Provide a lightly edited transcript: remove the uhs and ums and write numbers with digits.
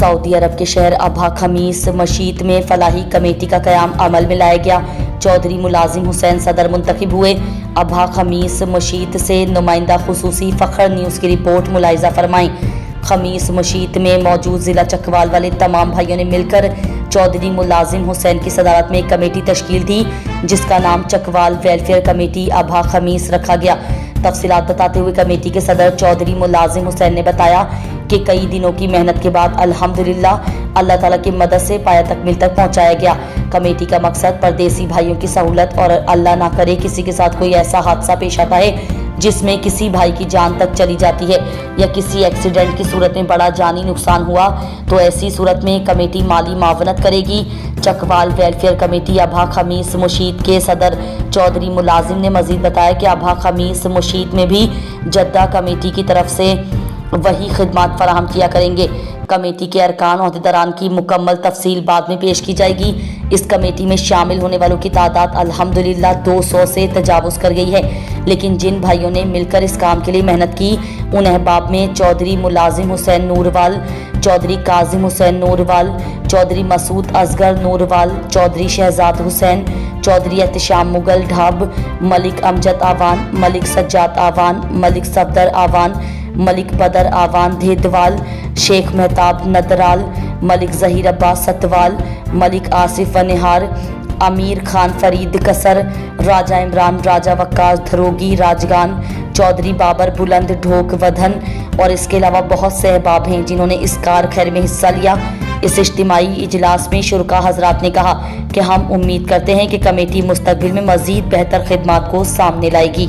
سعودی عرب کے شہر ابہا خمیس مشیط میں فلاحی کمیٹی کا قیام عمل میں لایا گیا۔ چودھری ملازم حسین صدر منتخب ہوئے۔ ابہا خمیس مشیط سے نمائندہ خصوصی فخر نیوز کی رپورٹ ملاحظہ فرمائیں۔ خمیس مشیط میں موجود ضلع چکوال والے تمام بھائیوں نے مل کر چودھری ملازم حسین کی صدارت میں ایک کمیٹی تشکیل دی، جس کا نام چکوال ویلفیئر کمیٹی ابہا خمیس رکھا گیا۔ تفصیلات بتاتے ہوئے کمیٹی کے صدر چودھری ملازم حسین نے بتایا کہ کئی دنوں کی محنت کے بعد الحمدللہ اللہ تعالیٰ کی مدد سے پایہ تکمیل تک پہنچایا گیا۔ کمیٹی کا مقصد پردیسی بھائیوں کی سہولت اور اللہ نہ کرے کسی کے ساتھ کوئی ایسا حادثہ پیش آتا ہے جس میں کسی بھائی کی جان تک چلی جاتی ہے یا کسی ایکسیڈنٹ کی صورت میں بڑا جانی نقصان ہوا تو ایسی صورت میں کمیٹی مالی معاونت کرے گی۔ چکوال ویلفیئر کمیٹی ابہا خمیس مشیط کے صدر چودھری ملازم نے مزید بتایا کہ ابہا خمیس مشیط میں بھی جدہ کمیٹی کی طرف سے وہی خدمات فراہم کیا کریں گے۔ کمیٹی کے ارکان عہدیداران کی مکمل تفصیل بعد میں پیش کی جائے گی۔ اس کمیٹی میں شامل ہونے والوں کی تعداد الحمدللہ 200 سے تجاوز کر گئی ہے، لیکن جن بھائیوں نے مل کر اس کام کے لیے محنت کی ان احباب میں چودھری ملازم حسین نوروال، چودھری کاظم حسین نوروال، چودھری مسعود اصغر نوروال، چودھری شہزاد حسین، چودھری احتشام مغل ڈھاب، ملک امجد آوان، ملک سجاد آوان، ملک صفدر آوان، ملک بدر آوان دھیدوال، شیخ مہتاب ندرال، ملک ظہیر عباس ستوال، ملک آصف ونہار، امیر خان فرید کسر، راجہ عمران راجہ وقاص دھروگی راجگان، چودھری بابر بلند ڈھوک ودھن اور اس کے علاوہ بہت سے احباب ہیں جنہوں نے اس کار خیر میں حصہ لیا۔ اس اجتماعی اجلاس میں شرکاء حضرات نے کہا کہ ہم امید کرتے ہیں کہ کمیٹی مستقبل میں مزید بہتر خدمات کو سامنے لائے گی۔